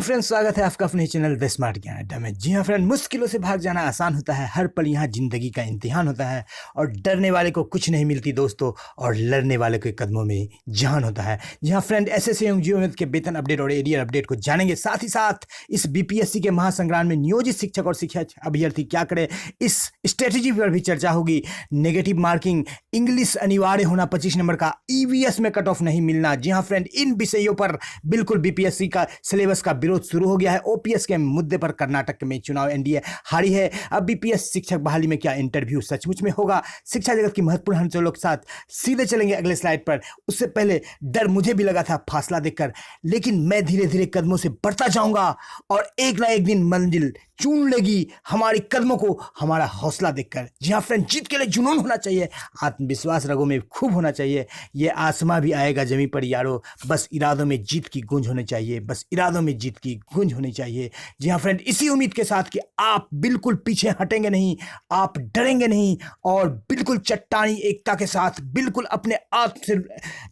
Friends, स्वागत है आपका अपने चैनल द स्मार्ट ज्ञान अड्डा में। जी हाँ फ्रेंड, मुश्किलों से भाग जाना आसान होता है, हर पल यहाँ जिंदगी का इम्तिहान होता है और डरने वाले को कुछ नहीं मिलती दोस्तों, और लड़ने वाले के कदमों में जान होता है। जी हाँ फ्रेंड, एसएससी एवं जीओमेट के वेतन अपडेट और एरियर अपडेट को जानेंगे। साथ ही साथ इस बीपीएससी के महासंग्राम में नियोजित शिक्षक और शिक्षक अभ्यर्थी क्या करें, इस स्ट्रेटेजी पर भी चर्चा होगी। नेगेटिव मार्किंग, इंग्लिश अनिवार्य होना 25 नंबर का, ईवीएस में कट ऑफ नहीं मिलना। जी हाँ फ्रेंड, इन विषयों पर बिल्कुल बीपीएससी का सिलेबस का विरोध शुरू हो गया है। ओपीएस के मुद्दे पर कर्नाटक में चुनाव एनडीए हारी है। अब बीपीएस शिक्षक बहाली में क्या इंटरव्यू सचमुच में होगा? शिक्षा जगत की महत्वपूर्ण हलचलों के साथ सीधे चलेंगे अगले स्लाइड पर। उससे पहले डर मुझे भी लगा था फासला देखकर, लेकिन मैं धीरे धीरे कदमों से बढ़ता जाऊंगा और एक ना एक दिन मंजिल चूम लेगी हमारी कदमों को, हमारा हौसला देखकर। जी हाँ फ्रेंड, जीत के लिए जुनून होना चाहिए, आत्मविश्वास रगों में खूब होना चाहिए। ये आसमां भी आएगा जमीन पर यारो, बस इरादों में जीत की गूंज होनी चाहिए, बस इरादों में जीत की गूंज होनी चाहिए। जी हाँ फ्रेंड, इसी उम्मीद के साथ कि आप बिल्कुल पीछे हटेंगे नहीं, आप डरेंगे नहीं और बिल्कुल चट्टानी एकता के साथ, बिल्कुल अपने आत्म से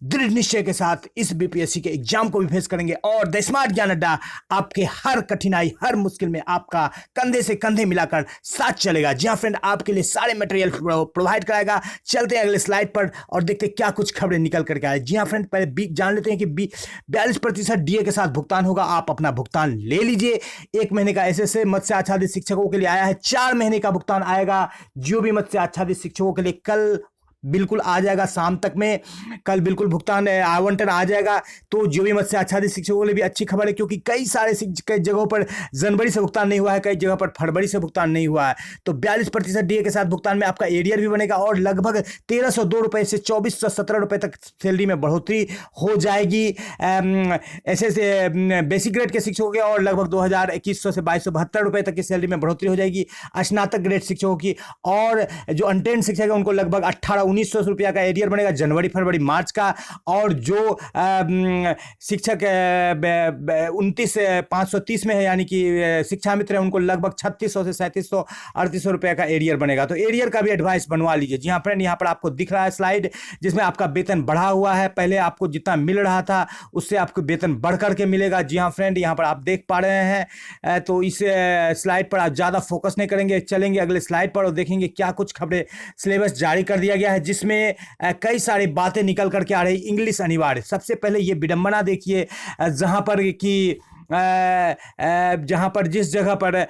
दृढ़ निश्चय के साथ इस बीपीएससी के एग्जाम को भी फेस करेंगे। और द स्मार्ट ज्ञान अड्डा आपके हर कठिनाई, हर मुश्किल में आपका कंधे से कंधे मिलाकर साथ चलेगा। जी हाँ फ्रेंड, आपके लिए सारे मटेरियल प्रोवाइड कराएगा। चलते हैं अगले स्लाइड पर और देखते हैं क्या कुछ खबरें निकल करके आए। जी हाँ फ्रेंड, पहले जान लेते हैं कि 42% डीए के साथ भुगतान होगा। आप अपना भुगतान ले लीजिए। 1 महीने का एसएसए मत्स्य आच्छादित शिक्षकों के लिए आया है। 4 महीने का भुगतान आएगा जीओबी मत्स्य आच्छादित शिक्षकों के लिए। कल बिल्कुल आ जाएगा, शाम तक में कल बिल्कुल भुगतान आवंटन आ जाएगा। तो जो भी मत्स्य आच्छादित शिक्षकों के लिए भी अच्छी खबर है, क्योंकि कई सारे कई जगहों पर जनवरी से भुगतान नहीं हुआ है, कई जगह पर फरवरी से भुगतान नहीं हुआ है। तो 42% डीए के साथ भुगतान में आपका एरियर भी बनेगा और लगभग 1302 रुपये से 2417 रुपये तक सैलरी में बढ़ोतरी हो जाएगी। ऐसे बेसिक ग्रेड के शिक्षकों के और लगभग 2100 से 2272 रुपये तक की सैलरी में बढ़ोतरी हो जाएगी। स्नातक ग्रेड शिक्षकों की और जो अनट्रेंड शिक्षक है उनको लगभग 1900 रुपया का एरियर बनेगा जनवरी फरवरी मार्च का। और जो शिक्षक 29,530 में है, यानी कि शिक्षा मित्र है, उनको लगभग 3600 से 3700 3800 रुपया का एरियर बनेगा। तो एरियर का भी एडवाइस बनवा लीजिए। जी हाँ फ्रेंड, यहाँ पर आपको दिख रहा है स्लाइड जिसमें आपका वेतन बढ़ा हुआ है। पहले आपको जितना मिल रहा था उससे आपको वेतन बढ़ करके मिलेगा। जी हाँ फ्रेंड, यहाँ पर आप देख पा रहे हैं। तो इस स्लाइड पर आप ज़्यादा फोकस नहीं करेंगे, चलेंगे अगले स्लाइड पर और देखेंगे क्या कुछ खबरें। सिलेबस जारी कर दिया गया है जिसमें कई सारी बातें निकल करके आ रही। इंग्लिश अनिवार्य, सबसे पहले ये विडंबना देखिए, जहां पर जिस जगह पर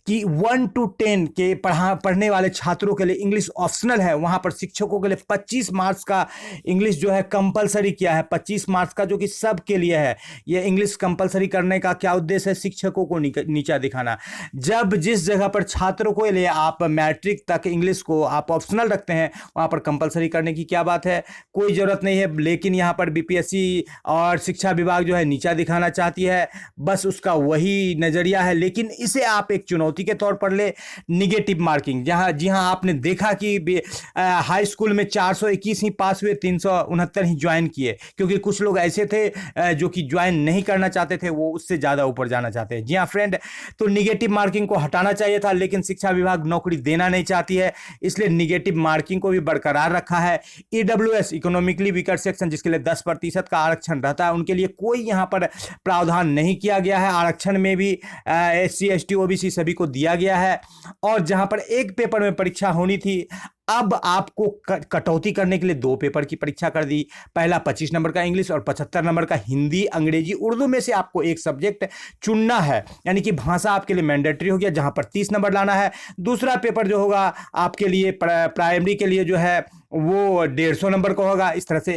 कि 1 to 10 के पढ़ने वाले छात्रों के लिए इंग्लिश ऑप्शनल है, वहां पर शिक्षकों के लिए 25 मार्क्स का इंग्लिश जो है कंपलसरी किया है। 25 मार्क्स का जो कि सब के लिए है। ये इंग्लिश कंपलसरी करने का क्या उद्देश्य है? शिक्षकों को नीचा दिखाना। जब जिस जगह पर छात्रों के लिए आप मैट्रिक तक इंग्लिश को आप ऑप्शनल रखते हैं, वहां पर कंपलसरी करने की क्या बात है? कोई जरूरत नहीं है। लेकिन यहाँ पर बीपीएससी और शिक्षा विभाग जो है नीचा दिखाना चाहती है, बस उसका वही नजरिया है। लेकिन इसे आप एक चुनौती के तौर पर ले। निगेटिव मार्किंग, जी हाँ आपने देखा कि हाई स्कूल में 421 ही पास हुए, 369 ही ज्वाइन किए, क्योंकि कुछ लोग ऐसे थे जो कि ज्वाइन नहीं करना चाहते थे, वो उससे ज्यादा ऊपर जाना चाहते हैं। जी हाँ फ्रेंड, तो निगेटिव मार्किंग को हटाना चाहिए था, लेकिन शिक्षा विभाग नौकरी देना नहीं चाहती है, इसलिए निगेटिव मार्किंग को भी बरकरार रखा है। ईडब्ल्यूएस, इकोनॉमिकली वीकर सेक्शन, जिसके लिए 10% का आरक्षण रहता है, उनके लिए कोई यहाँ पर प्रावधान नहीं किया गया है। आरक्षण में भी SC ST OBC सभी को दिया गया है। और जहां पर एक पेपर में परीक्षा होनी थी, अब आपको कटौती करने के लिए 2 पेपर की परीक्षा कर दी। पहला 25 नंबर का इंग्लिश और 75 नंबर का हिंदी अंग्रेजी उर्दू में से आपको एक सब्जेक्ट चुनना है, यानी कि भाषा आपके लिए मैंडेटरी हो गया, जहां पर 30 नंबर लाना है। दूसरा पेपर जो होगा आपके लिए प्राइमरी के लिए जो है वो 150 नंबर का होगा। इस तरह से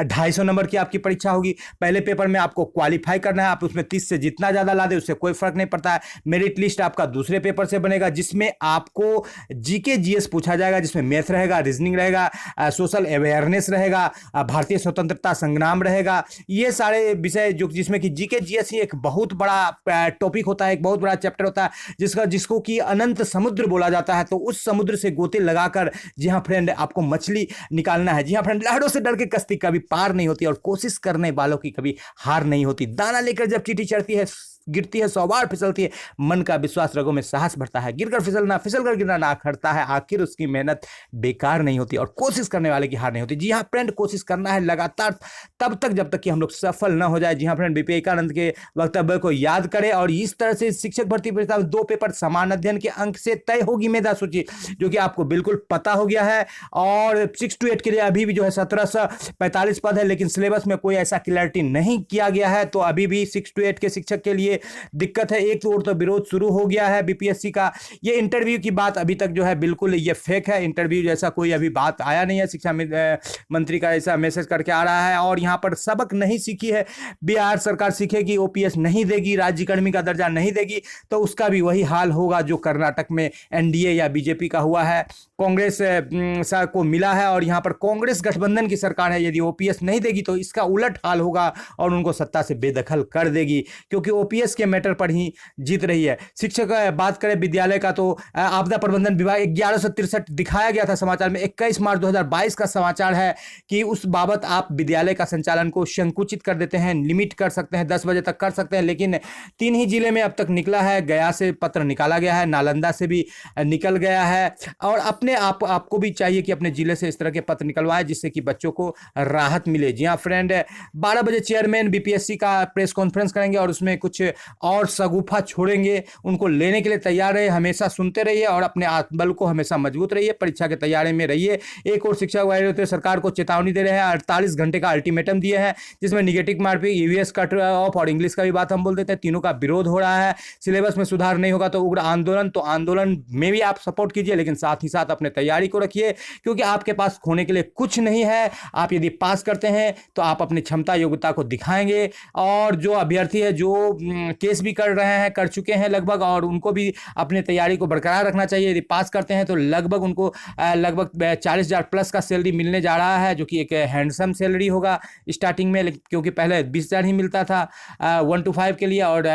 250 नंबर की आपकी परीक्षा होगी। पहले पेपर में आपको क्वालिफाई करना है, आप उसमें 30 से जितना ज्यादा ला दे उससे कोई फर्क नहीं पड़ता है। मेरिट लिस्ट आपका दूसरे पेपर से बनेगा, जिसमें आपको जीके जीएस पूछा जाएगा, जिसमें मैथ रहेगा, रीजनिंग रहेगा, सोशल अवेयरनेस रहेगा, भारतीय स्वतंत्रता संग्राम रहेगा। ये सारे विषय जो जिसमें कि जीके जीएस ही एक बहुत बड़ा टॉपिक होता है, एक बहुत बड़ा चैप्टर होता है, जिसको कि अनंत समुद्र बोला जाता है। तो उस समुद्र से गोते लगाकर जी हाँ फ्रेंड आपको मछली निकालना है। जी हाँ फ्रेंड, लहरों से डर के कश्ती कभी पार नहीं होती और कोशिश करने वालों की कभी हार नहीं होती। दाना लेकर जब चींटी चढ़ती है गिरती है, 100 बार फिसलती है, मन का विश्वास, रगों में साहस बढ़ता है, गिरकर फिसलना, फिसलकर गिरना ना खड़ता है, आखिर उसकी मेहनत बेकार नहीं होती और कोशिश करने वाले की हार नहीं होती। जी हाँ फ्रेंड, कोशिश करना है लगातार तब तक जब तक कि हम लोग सफल ना हो जाए। जी हाँ फ्रेंड, बीपी एकानंद के वक्तव्य को याद करें और इस तरह से शिक्षक भर्ती परीक्षा में 2 पेपर समान अध्ययन के अंक से तय होगी मेधा सूची, जो कि आपको बिल्कुल पता हो गया है। और 6 to 8 के लिए अभी भी जो है 1745 पद है, लेकिन सिलेबस में कोई ऐसा क्लैरिटी नहीं किया गया है, तो अभी भी 6 to 8 के शिक्षक के लिए दिक्कत है। एक ओर तो विरोध शुरू हो गया है बीपीएससी का। ये इंटरव्यू की बात अभी तक जो है बिल्कुल ये फेक है, इंटरव्यू जैसा कोई अभी बात आया नहीं है, शिक्षा मंत्री का ऐसा मैसेज करके आ रहा है। और यहाँ पर सबक नहीं सीखी है बिहार सरकार, सीखेगी, ओपीएस नहीं देगी, राज्यकर्मी का दर्जा नहीं देगी, तो उसका भी वही हाल होगा जो कर्नाटक में एनडीए या बीजेपी का हुआ है, कांग्रेस को मिला है। और यहाँ पर कांग्रेस गठबंधन की सरकार है, यदि ओपीएस नहीं देगी तो इसका उलट हाल होगा और उनको सत्ता से बेदखल कर देगी, क्योंकि ओपीएस के मैटर पर ही जीत रही है। शिक्षक बात करें विद्यालय का, तो आपदा प्रबंधन विभाग 1163 दिखाया गया था समाचार में। 21 मार्च 2022 का समाचार है कि उस बाबत आप विद्यालय का संचालन को संकुचित कर देते हैं, लिमिट कर सकते हैं, 10 बजे तक कर सकते हैं, लेकिन 3 ही जिले में अब तक निकला है। गया से पत्र निकाला गया है, नालंदा से भी निकल गया है, और अपने आपको भी चाहिए कि अपने जिले से इस तरह के पत्र निकलवाएं जिससे कि बच्चों को राहत मिले। जी हाँ फ्रेंड, 12 बजे चेयरमैन बीपीएससी का प्रेस कॉन्फ्रेंस करेंगे और उसमें कुछ और शगुफा छोड़ेंगे, उनको लेने के लिए तैयार रहिए, हमेशा सुनते रहिए और अपने आत्मबल को हमेशा मजबूत रहिए, परीक्षा की तैयारी में रहिए। एक और शिक्षा विभाग सरकार को चेतावनी दे रहे हैं, 48 घंटे का अल्टीमेटम दिए हैं, जिसमें negative marking, EVS cut off और इंग्लिश का भी बात हम बोल देते हैं, तीनों का विरोध हो रहा है। सिलेबस में सुधार नहीं होगा तो उग्र आंदोलन, तो आंदोलन में भी आप सपोर्ट कीजिए, लेकिन साथ ही साथ अपने तैयारी को रखिए, क्योंकि आपके पास खोने के लिए कुछ नहीं है। आप यदि पास करते हैं तो आप अपनी क्षमता योग्यता को दिखाएंगे, और जो अभ्यर्थी है जो केस भी कर रहे हैं, कर चुके हैं लगभग, और उनको भी अपनी तैयारी को बरकरार रखना चाहिए। यदि पास करते हैं तो लगभग उनको लगभग 40,000 प्लस का सैलरी मिलने जा रहा है, जो कि एक हैंडसम सैलरी होगा स्टार्टिंग में, क्योंकि पहले 20,000 ही मिलता था 1 to 5 के लिए, और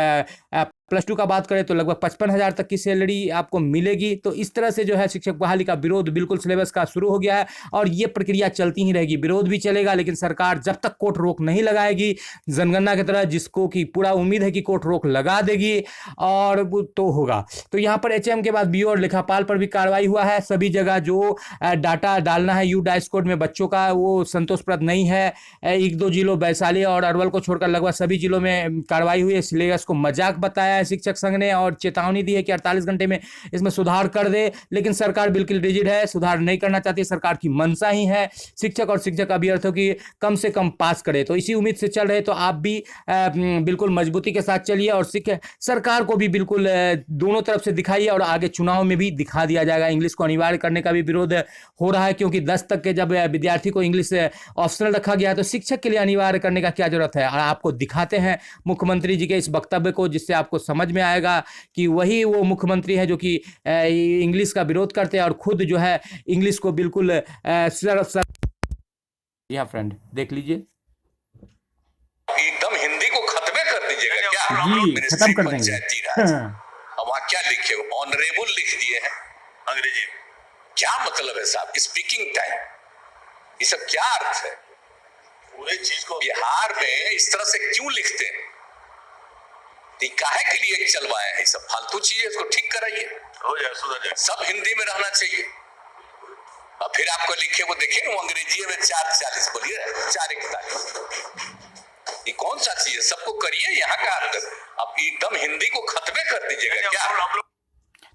+2 का बात करें तो लगभग 55,000 तक की सैलरी आपको मिलेगी। तो इस तरह से जो है शिक्षक बहाली का विरोध बिल्कुल सिलेबस का शुरू हो गया है, और ये प्रक्रिया चलती ही रहेगी, विरोध भी चलेगा, लेकिन सरकार जब तक कोर्ट रोक नहीं लगाएगी, जनगणना की तरह जिसको कि पूरा उम्मीद है कि कोर्ट रोक लगा देगी, और तो होगा। तो यहाँ पर एचएम के बाद बीओ और लेखापाल पर भी कार्रवाई हुआ है। सभी जगह जो डाटा डालना है यू डाइस कोड में बच्चों का, वो संतोषप्रद नहीं है। 1-2 जिलों वैशाली और अरवल को छोड़कर लगभग सभी जिलों में कार्रवाई हुई है। सिलेबस को मजाक बताया है शिक्षक संघ ने, और चेतावनी दी है कि 48 घंटे में इसमें सुधार कर दे, लेकिन सरकार बिल्कुल रिजिड है, सुधार नहीं करना चाहती। सरकार की मंशा ही है शिक्षक और शिक्षक अभ्यर्थियों की कम से कम पास करे, तो इसी उम्मीद से चल रहे, तो आप भी बिल्कुल मजबूती के साथ चलिए, और सरकार को भी बिल्कुल दोनों तरफ से दिखाइए, और आगे चुनाव में भी दिखा दिया जाएगा। इंग्लिश को अनिवार्य करने का भी विरोध हो रहा है, क्योंकि 10 तक के जब विद्यार्थी को इंग्लिश ऑप्शनल रखा गया है, तो शिक्षक के लिए अनिवार्य करने का क्या जरूरत है। और आपको दिखाते हैं मुख्यमंत्री जी के इस वक्तव्य को, जिससे आपको समझ में आएगा कि वही वो मुख्यमंत्री है जो कि इंग्लिश का विरोध करते हैं, और खुद जो है इंग्लिश को बिल्कुल यहाँ फ्रेंड देख लीजिए, एकदम हिंदी को खत्म कर दीजिएगा क्या? जी खत्म कर देंगे। अब वहां क्या लिखे, ऑनरेबल लिख दिए हैं अंग्रेजी में, क्या मतलब है साहब? स्पीकिंग टाइम, ये सब क्या अर्थ है? पूरे चीज को बिहार में इस तरह से क्यों लिखते हैं? काहे के लिए चलवाए हैं? सब फालतू चीज है, इसको ठीक कराइए, हो जाए, सुधर जाए। सब हिंदी में रहना चाहिए। और फिर आपको लिखे वो देखिए ना, अंग्रेजी में 4:40 बोलिए, 4:41, ये कौन सा चीज है? सबको करिए, यहाँ का अर्थ आप एकदम हिंदी को खत्म कर दीजिएगा क्या?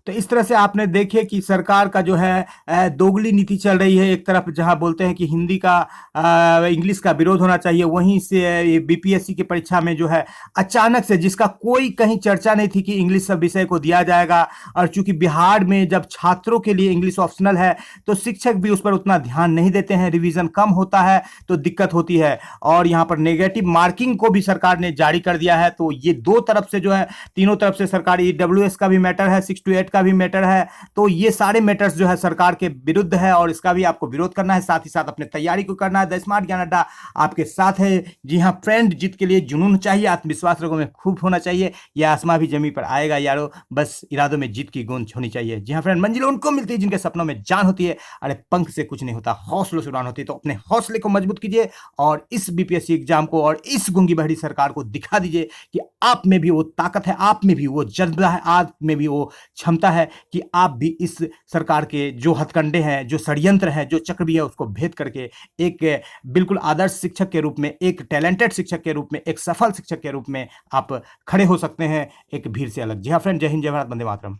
तो इस तरह से आपने देखे कि सरकार का जो है दोगली नीति चल रही है। एक तरफ जहां बोलते हैं कि हिंदी का इंग्लिश का विरोध होना चाहिए, वहीं से बीपीएससी की परीक्षा में जो है अचानक से, जिसका कोई कहीं चर्चा नहीं थी कि इंग्लिश सब विषय को दिया जाएगा, और चूंकि बिहार में जब छात्रों के लिए इंग्लिश ऑप्शनल है तो शिक्षक भी उस पर उतना ध्यान नहीं देते हैं, रिविजन कम होता है तो दिक्कत होती है। और यहाँ पर नेगेटिव मार्किंग को भी सरकार ने जारी कर दिया है। तो ये दो तरफ से जो है, तीनों तरफ से सरकार, EWS का भी मैटर है 6 to 8 का भी मैटर है। तो ये सारे मैटर्स जो है सरकार के विरुद्ध है और इसका भी आपको विरोध करना है, साथ ही साथ अपने तैयारी को करना है। द स्मार्ट ज्ञान अड्डा आपके साथ है। जी हाँ फ्रेंड, जीत के लिए जुनून चाहिए, आत्मविश्वास लोगों में खूब होना चाहिए। यह आसमां भी जमीन पर आएगा यारो, बस इरादों में जीत की गूंज होनी चाहिए। जी हाँ फ्रेंड, मंजिल उनको मिलती है जिनके सपनों में जान होती है। अरे पंख से कुछ नहीं होता, हौसलों से उड़ान होती है। तो अपने हौसले को मजबूत कीजिए और इस बीपीएससी एग्जाम को और इस गूंगी बहरी सरकार को दिखा दीजिए कि आप में भी वो ताकत है, आप में भी वो जज्बा है, आप में भी वो क्षमता है कि आप भी इस सरकार के जो हथकंडे हैं, जो षड्यंत्र है, जो चक्रव्यूह है, उसको भेद करके एक बिल्कुल आदर्श शिक्षक के रूप में, एक टैलेंटेड शिक्षक के रूप में, एक सफल शिक्षक के रूप में आप खड़े हो सकते हैं, एक भीड़ से अलग। जी हाँ फ्रेंड, जय हिंद, जय भारत, वंदे मातरम।